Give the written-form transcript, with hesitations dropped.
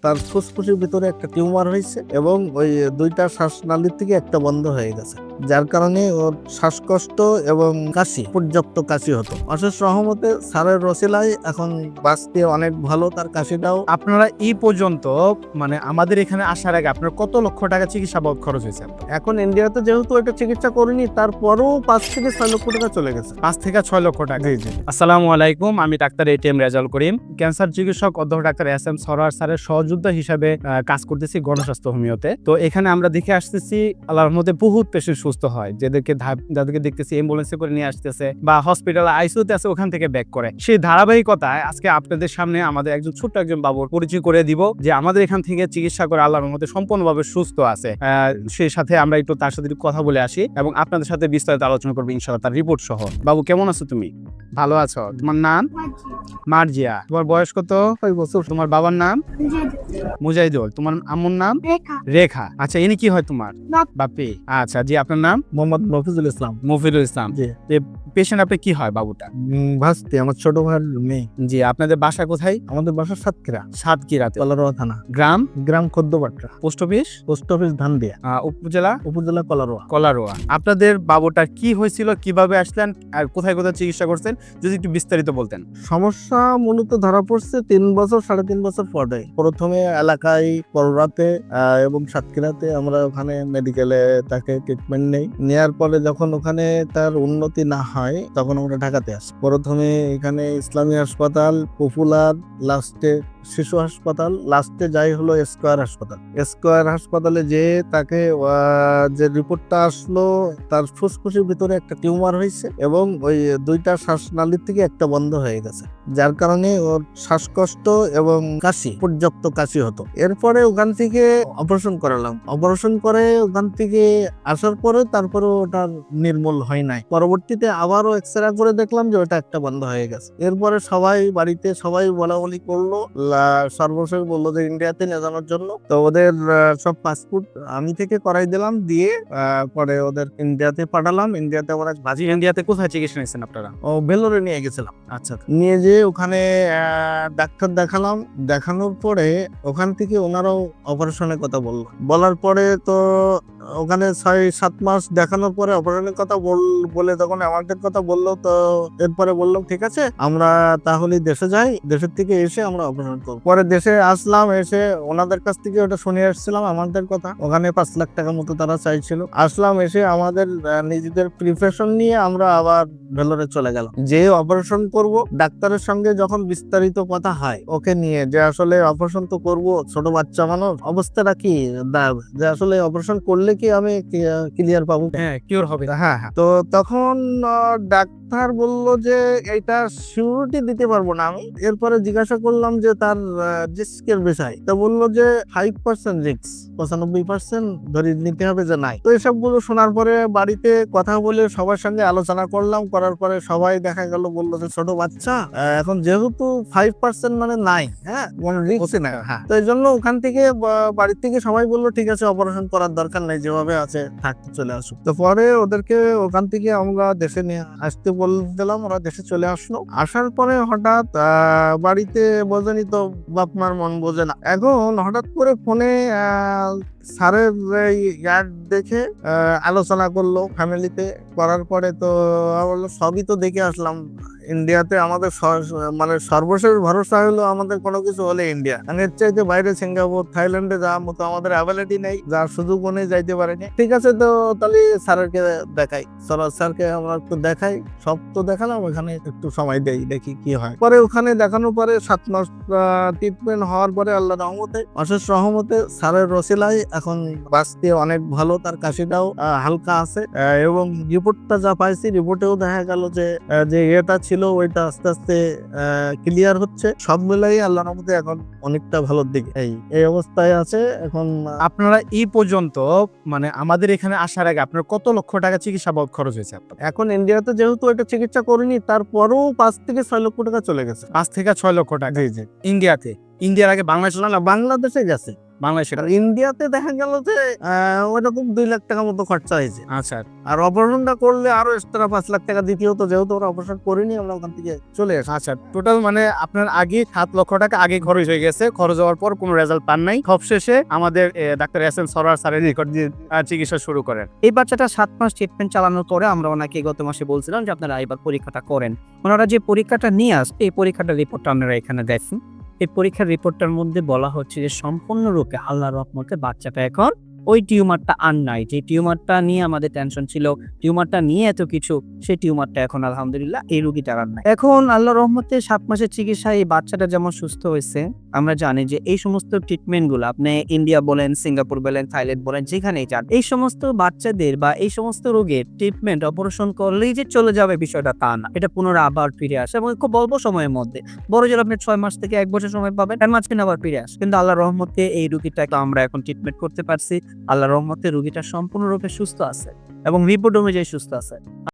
তার ফুসফুসের ভিতরে একটা টিউমার হয়েছে এবং ওই দুইটা শ্বাসনালীর থেকে একটা বন্ধ হয়ে গেছে, যার কারণে ওর শ্বাসকষ্ট এবং কাশি, পর্যাপ্ত কাশি হতো। অশেষ রহমতে স্যারের রসিলায় এখন বাঁচতে অনেক ভালো, তার কাশিটাও। আপনারা এই পর্যন্ত মানে আমাদের এখানে আসার আগে আপনার কত লক্ষ টাকা চিকিৎসা বাবদ খরচ হয়েছে? এখন ইন্ডিয়াতে যেহেতু এটা চিকিৎসা করিনি, তারপরেও 5 থেকে 6 লক্ষ টাকা চলে গেছে। 5 থেকে 6 লক্ষ টাকা। জি জি। আসসালামু আলাইকুম, আমি doctor ATM Rezaul Karim, cancer চিকিৎসক অধ্যক্ষ ডাক্তার এস এম সরোয়ার স্যারের সহযোদ্ধা হিসাবে কাজ করতেছি গণস্বাস্থ্য হোমিওতে। তো এখানে আমরা দেখে আসতেছি আল্লাহর মধ্যে বহুত পেশেন্ট সুস্থ হয়, যাদেরকে দেখতেছি অ্যাম্বুলেন্সে করে নিয়ে আসতেছে বা হসপিটালে আইসিইউতে আছে, ওখান থেকে ব্যাক করে। সেই ধারাবাহিকতায় আজকে আপনাদের সামনে আমাদের ছোট্ট একজন বাবুর পরিচয় করে দিব, যে আমাদের এখান থেকে চিকিৎসা করে আল্লাহর মধ্যে সম্পূর্ণভাবে সুস্থ আছে। সেই সাথে আমরা একটু তার সাথে একটু কথা বলে আসি এবং আপনাদের সাথে বিস্তারিত আলোচনা করবো ইনশাআল্লাহ, তার রিপোর্ট সহ। বাবু, কেমন আছো তুমি? ভালো আছো? তোমার নাম? মার্জিয়া। তোমার বয়স কত? 5 বছর। তোমার বাবার নাম? মুজাহিদুল। তোমার আম্মুর নাম? রেখা। আচ্ছা, ইনি কি হয় তোমার? বাপি। আচ্ছা জি, আপনার নাম? মোহাম্মদ মফিজুল ইসলাম। মফিজুল ইসলাম। জি। পেশেন্ট আপনি কি হয় বাবুটা? ভাস্তি, আমার ছোট ভাইয়ের মেয়ে। জি। আপনাদের বাসা কোথায়? আমাদের বাসা সাতক্ষীরা, সাতক্ষীরাতে। কলারোয়া থানা। গ্রাম Khaddapatra. Post office? Post office Dhandia. উপজেলা কলারোয়া। কলারোয়া। আপনাদের বাবুটা কি হয়েছিল, কিভাবে আসলেন আর কোথায় কোথায় চিকিৎসা করছেন, যদি একটু বিস্তারিত বলতেন। সমস্যা মূলত ধরা পড়ছে 3 বছর 3.5 বছর পরে। প্রথমে এলাকায় কররাতে এবং সাতক্ষীরাতে আমরা ওখানে মেডিকেলে তাকে ট্রিটমেন্ট নেওয়ার পরে যখন ওখানে তার উন্নতি না হয়, তখন আমরা ঢাকাতে আসি। প্রথমে এখানে ইসলামী হাসপাতাল, পপুলার, লাস্টে শিশু হাসপাতাল, লাস্টে যাই হলো স্কয়ার হাসপাতালে যে তাকে যে রিপোর্টটা আসলো, তার ফুসফুসের ভিতরে একটা টিউমার হয়েছে এবং ওই দুইটা শ্বাসনালীর থেকে একটা বন্ধ হয়ে গেছে, যার কারণে ওর শ্বাসকষ্ট এবং কাশি, পর্যাপ্ত কাশি হতো। এরপরে ওখান থেকে অপারেশন করালাম। অপারেশন করে ওখান থেকে আসার পরে তারপরে ওটা নির্মূল হয় নাই। পরবর্তীতে আবারও এক্সরে করে দেখলাম যে ওটা একটা বন্ধ হয়ে গেছে। এরপরে বাড়িতে সবাই বলা বলি করলো, সর্বশেষ বললো যে ইন্ডিয়াতে নিয়ে যাওয়ার জন্য। তো ওদের সব পাসপোর্ট আমি থেকে করাই দিলাম, দিয়ে পরে ওদের ইন্ডিয়াতে পাঠালাম। ইন্ডিয়াতে আমরা ইন্ডিয়াতে কোথায় চিকিৎসা নিয়েছেন আপনারা? ভেলোরে নিয়ে গেছিলাম। আচ্ছা। নিয়ে যেয়ে ওখানে ডাক্তার দেখালাম। দেখানোর পরে ওখান থেকে ওনারাও অপারেশনের কথা বলার পরে তো ওখানে 6-7 মাস দেখানোর পরে অপারেশনের কথা বলে তখন আমাদের কথা বললো। তো এরপরে বললাম ঠিক আছে, আমরা তাহলে দেশে যাই, দেশের থেকে এসে আমরা অপারেশন করবো। পরে দেশে আসলাম, এসে ওনাদের কাছ থেকে ওটা শুনে আসছিলাম আমাদের কথা। ওখানে 5 লাখ টাকা মতো তারা চাইছিল। আসলাম, এসে আমাদের নিজেদের প্রিপারেশন নিয়ে আমরা আবার ভেলোরে চলে গেলাম। যে অপারেশন করব, ডাক্তারের সঙ্গে যখন বিস্তারিত কথা হয় ওকে নিয়ে, যে আসলে অপারেশন তো করব, ছোট বাচ্চা মানুষ, অবস্থাটা কি, যে আসলে অপারেশন করলে কি আমি ক্লিয়ার পাবো? হ্যাঁ, কিওর হবে। হ্যাঁ। তো তখন ডাক্তার বলল যে এটা সিউরিটি দিতে পারবো না আমি। এরপরে জিজ্ঞাসা করলাম যে তার রিস্কের বিষয়, তো বললো যে 5% রিস্ক, 95% ধরে নিতে হবে যে নাই। তো এসব গুলো শোনার পরে বাড়িতে কথা বলে সবার সঙ্গে আলোচনা করলাম। করার পরে সবাই দেখা গেল বললো যে ছোট বাচ্চা, এখন যেহেতু 5% মানে নাই, হ্যাঁ, মানে রিস্ক না। হ্যাঁ, তো এই জন্য ওখান থেকে বাড়ি থেকে সবাই বললো ঠিক আছে, অপারেশন করার দরকার নেই, যেভাবে আছে থাকতে চলে আসুক। তো পরে ওদেরকে ওখান থেকে আমরা দেশে নিয়ে আসতে দিলাম। ওরা দেশে চলে আসলো। আসার পরে হঠাৎ বাড়িতে বোঝেনি তো, বাপ মার মন বোঝে না। এখন হঠাৎ করে ফোনে স্যারের ইয়ার দেখে আলোচনা করলো ফ্যামিলিতে। করার পরে তো বললো সবই তো দেখে আসলাম। ইন্ডিয়াতে আমাদের মানে সর্বশেষ ভরসা হলো আমাদের কোনো কিছু হলে ইন্ডিয়া। এর চাইতে বাইরে সিঙ্গাপুর, থাইল্যান্ডে যাওয়ার মতো আমাদের অ্যাবিলিটি নেই, যার সুযোগ নেই, যাইতে পারেনি। ঠিক আছে, তো তাহলে স্যারকে দেখাই। স্যারকে আমরা একটু দেখাই। সব তো দেখালাম, ওখানে একটু সময় দেই, দেখি কি হয়। পরে ওখানে দেখানোর পরে 7 মাস ট্রিটমেন্ট হওয়ার পরে আল্লাহ রহমতে, অশেষ রহমতে স্যারের রসিলায় এখন বাঁচতে অনেক ভালো, তার কাশিটাও হালকা আছে। এবং রিপোর্টটা যা পাইছি, রিপোর্টেও দেখা গেল যে এটা ছিল ওইটা আস্তে আস্তে ক্লিয়ার হচ্ছে। সব মিলাই আল্লাহর রহমতে এখন অনেকটা ভালোর দিকে এই অবস্থায় আছে এখন। আপনারা এই পর্যন্ত মানে আমাদের এখানে আসার আগে আপনার কত লক্ষ টাকা চিকিৎসা বাবদ খরচ হয়েছে? এখন ইন্ডিয়াতে যেহেতু এটা চিকিৎসা করিনি, তারপরেও 5 থেকে 6 লক্ষ টাকা চলে গেছে। 5 থেকে 6 লক্ষ টাকা। জি জি। ইন্ডিয়াতে ইন্ডিয়ার আগে বাংলাদেশ না বাংলাদেশে গেছে। বাংলাদেশে। আর ইন্ডিয়াতে দেখা গেল যে ওইরকম 2 লাখ টাকা মতো খরচা হয়েছে। আচ্ছা আর অপারেশনটা করলে আরো এক্সট্রা 5 লাখ টাকা দিতে হতো, যেহেতু ওরা অপারেশন করেনি, আমরা ওখান থেকে চলে আসি। আচ্ছা, টোটাল মানে আপনার আগে 7 লক্ষ টাকা আগে খরচ হয়ে গেছে, খরচ হওয়ার পর কোনো রেজাল্ট পান নাই, সবশেষে আমাদের ডাক্তার এস এম সরোয়ার স্যারের নিকট দিয়ে চিকিৎসা শুরু করেন। এই বাচ্চাটা 7 মাস ট্রিটমেন্ট চালানোর পরে আমরা ওনাকে গত মাসে বলছিলাম যে আপনারা এবার পরীক্ষাটা করেন। ওনারা যে পরীক্ষাটা নিয়ে আসছে, এই পরীক্ষাটার রিপোর্টটা আপনারা এখানে দেখুন। এই পরীক্ষার রিপোর্টটার মধ্যে বলা হচ্ছে যে সম্পূর্ণরূপে আল্লাহর রহমতে বাচ্চাটা এখন ওই টিউমারটা আর নাই। যে টিউমারটা নিয়ে আমাদের টেনশন ছিল, টিউমারটা নিয়ে এত কিছু, সেই টিউমারটা এখন আলহামদুলিল্লাহ এই রোগীটার আর নাই। এখন আল্লাহর রহমতে 7 মাসের চিকিৎসায় এই বাচ্চাটা যেমন সুস্থ হয়েছে, আমরা জানি যে এই সমস্ত ট্রিটমেন্টগুলো আপনি ইন্ডিয়া বলেন, সিঙ্গাপুর বলেন, থাইল্যান্ড বলেন, যেখানেই যান, এই সমস্ত বাচ্চাদের বা এই সমস্ত রোগের ট্রিটমেন্ট অপারেশন করলেই যে চলে যাবে বিষয়টা তা না। এটা পুনরায় আবার ফিরে আসে এবং খুব অল্প সময়ের মধ্যে। বড় জোর আপনি 6 মাস থেকে 1 বছর সময় পাবেন, এর মাঝখানে আবার ফিরে আসে। কিন্তু আল্লাহর রহমতে এই রোগীটাকে আমরা এখন ট্রিটমেন্ট করতে পারছি। আল্লাহর রহমতে রোগীটা সম্পূর্ণরূপে সুস্থ আছে এবং রিপোর্ট অনুযায়ী সুস্থ আছে।